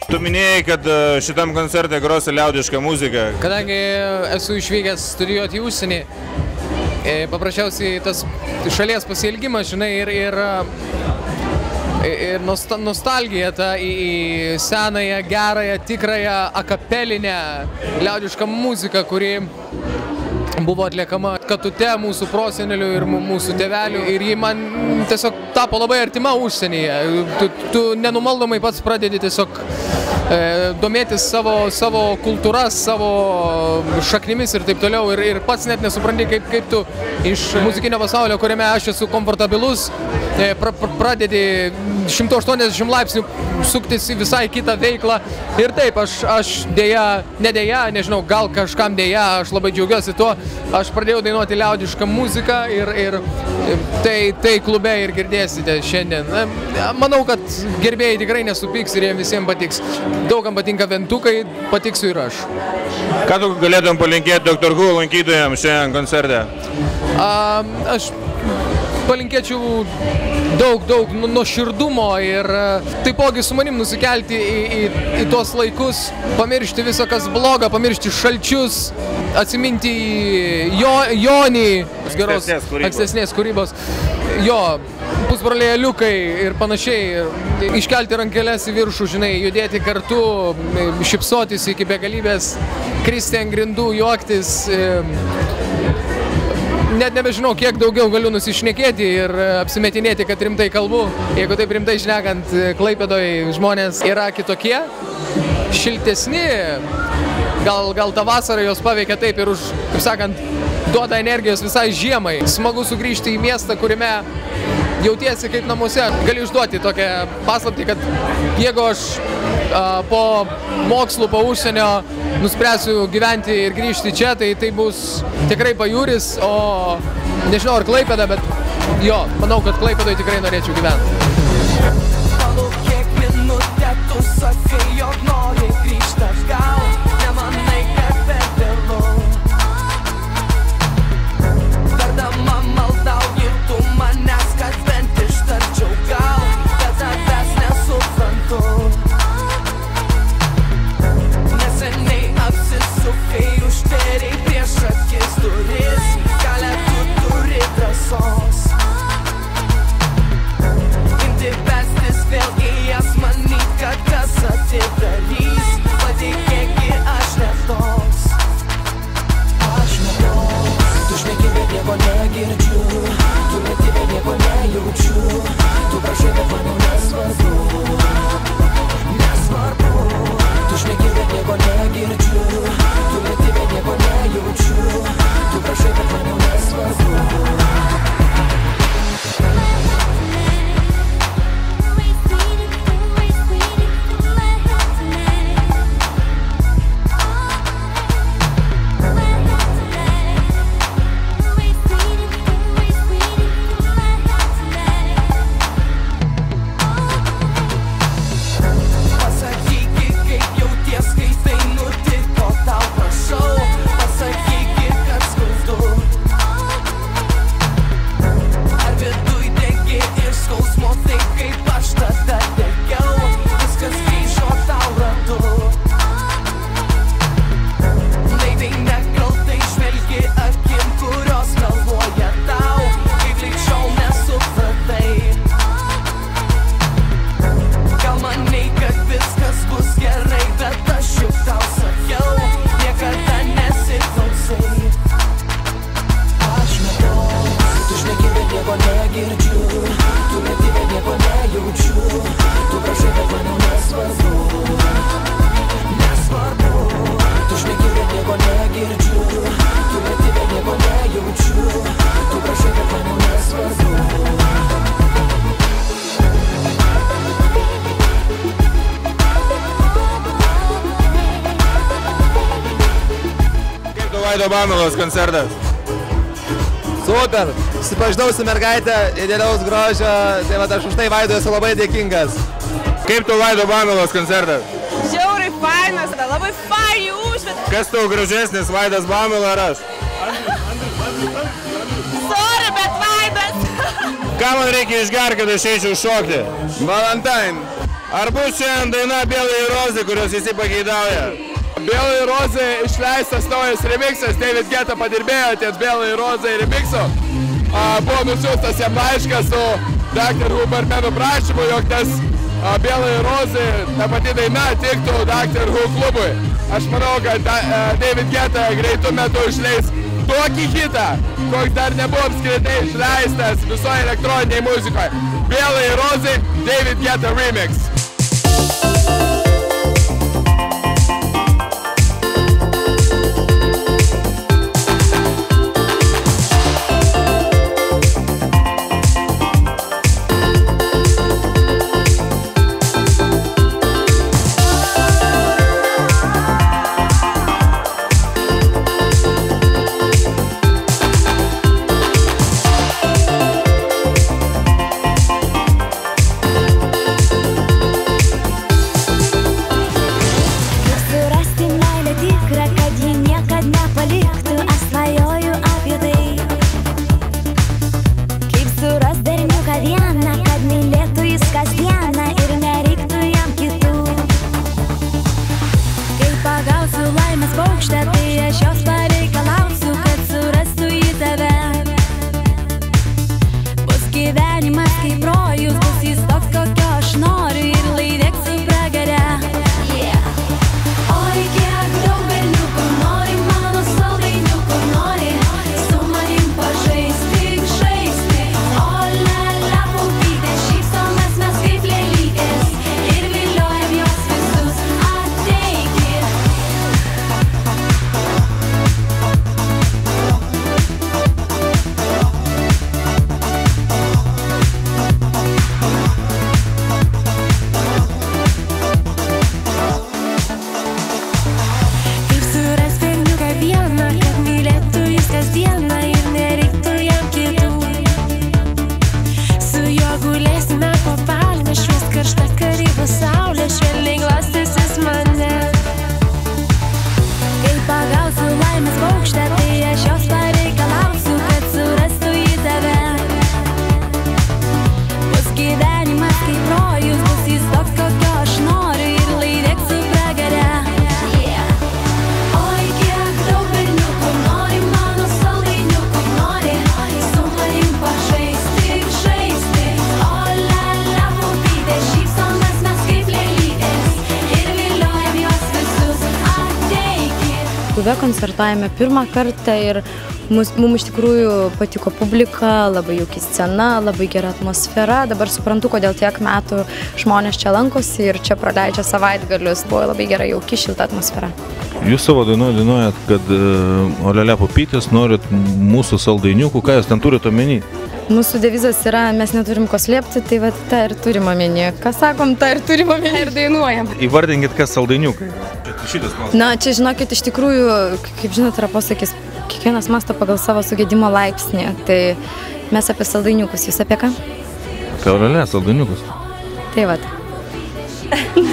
Tu minėjai, kad šitam koncerte grosi liaudišką muziką. Kadangi esu išvykęs studijuoti į užsienį, paprasčiausiai tas šalies pasiilgimas, žinai, ir nostalgija ta į senąją, gerąją, tikrąją akapelinę liaudišką muziką, kuri buvo atliekama Katute mūsų prosenelių ir mūsų tėvelių, ir ji man tiesiog tapo labai artima užsienyje. Tu nenumaldomai pats pradedi tiesiog domėtis savo kultūras, savo šaknimis ir taip toliau, ir pats net nesupranti, kaip tu iš muzikinio pasaulio, kuriame aš esu komfortabilus, pradedi 180 laipsnių suktis į visai kitą veiklą. Ir taip, aš dėja, nedėja, nežinau, gal kažkam dėja, aš labai džiaugiuosi tuo, aš pradėjau dainuoti liaudišką muziką ir tai klube ir girdėsite šiandien. Manau, kad gerbėjai tikrai nesupyks ir jiems visiems patiks. Daugam patinka ventukai, patiksiu ir aš. Ką tu galėtum palinkėti Dr. Who lankytojams šiandien koncerte? Aš palinkėčiau daug nuoširdumo ir taipogi su manim nusikelti į tuos laikus, pamiršti visą, kas bloga, pamiršti šalčius, atsiminti Jonį, geros ankstesnės kūrybos, jo, pusbroliai Liukai ir panašiai, iškelti rankeles į viršų, žinai, judėti kartu, šypsotis iki begalybės, kristi ant grindų, juoktis. Net nebežinau, kiek daugiau galiu nusišnekėti ir apsimetinėti, kad rimtai kalbu. Jeigu taip rimtai šnekant, Klaipėdoje žmonės yra kitokie, šiltesni. Gal tą vasarą jos paveikia taip ir kaip sakant, duoda energijos visai žiemai. Smagu sugrįžti į miestą, kuriame jautiesi kaip namuose. Galiu išduoti tokią paslaptį, kad jeigu aš po mokslų, po užsienio nuspręsiu gyventi ir grįžti čia, tai bus tikrai pajūris, o nežinau ar Klaipėda, bet jo, manau, kad Klaipėdoje tikrai norėčiau gyventi. Palūk kiek minutę, tu sakai, jog nori grįžti atgal, nemanai, kad per vėlu. Verdama maldauji tu manęs, kad bent ištarčiau gal, bet tavęs nesuprantu. Neseniai apsisukai, užtvėrei prieš akis duris, galia tu turi drąsos imti bestis vėl į jas, manyt, kad kas atidarys. Patikėk, aš ne toks. Aš ne toks. Tu šneki, bet nieko negirdžiu, tu meti, bet nieko nejaučiu, tu prašai, bet man jau nesvarbu. Nesvarbu. Tu šneki, bet nieko negirdžiu, tu meti, bet nieko nejaučiu, tu prašai, bet man jau nesvarbu. Vaido Bamilos koncertas. Super. Susipažinau su mergaitė, idealiaus grožio, tai va aš už tai Vaidui esu labai dėkingas. Kaip tu Vaido Bamilos koncertas? Žiauriai fainas, labai faini užvet. Kas tau gražesnis, Vaidas Bamila ar aš? Sorry, bet Vaidas. Ką man reikia išgerti, kad aš eičiau šokti? Valentine. Ar bus šiandien daina Bėlai Rozė, kurios visi pageidauja? Bėlai Rozė išleistas naujas remixas, David Guetta padirbėjo ties Bėlai Rozė remixu. Buvo nusiųstas jam laiškas su Dr. Who barmenų prašymu, jog tas Bėlai Rozė, ta pati daina, tiktų Dr. Who klubui. Aš manau, kad David Guetta greitų metu išleis tokį hitą, koks dar nebuvo apskritai išleistas visoje elektroniniai muzikoje. Bėlai Rozė, David Guetta remix. Klube koncertuojame pirmą kartą ir mums iš tikrųjų patiko publika, labai jauki scena, labai gera atmosfera. Dabar suprantu, kodėl tiek metų žmonės čia lankosi ir čia praleidžia savaitgalius. Buvo labai gera jauki šilta atmosfera. Jūs savo dainuojat, kad olele pupytės, norit mūsų saldainiukų, ką jūs ten turite omeny? Mūsų devizas yra, mes neturim ko slėpti, tai va tą ir turim omeny. Ką sakom, tą ir turim omeny ir dainuojam. Įvardinkit, kas saldainiukai. Na, čia žinokit, iš tikrųjų, kaip žinot, yra posakis, kiekvienas mąsto pagal savo sugedimo laipsnį. Tai mes apie saldainiukus, jūs apie ką? Apie olele saldainiukus. Tai va.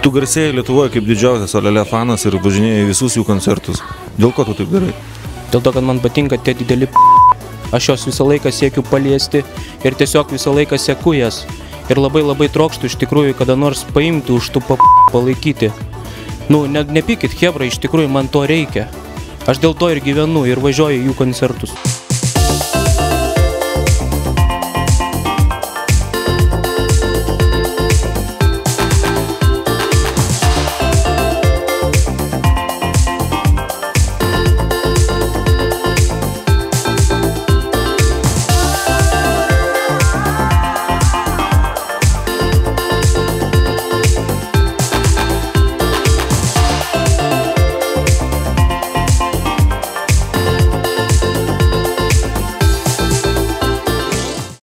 Tu garsėjai Lietuvoje kaip didžiausias olele fanas ir važinėjai visus jų koncertus. Dėl ko tu taip darai? Dėl to, kad man patinka tie dideli Aš jos visą laiką siekiu paliesti ir tiesiog visą laiką seku jas. Ir labai trokštų iš tikrųjų kada nors paimti už tų palaikyti. Nu, nepykit, chebra, iš tikrųjų man to reikia. Aš dėl to ir gyvenu ir važiuoju į jų koncertus.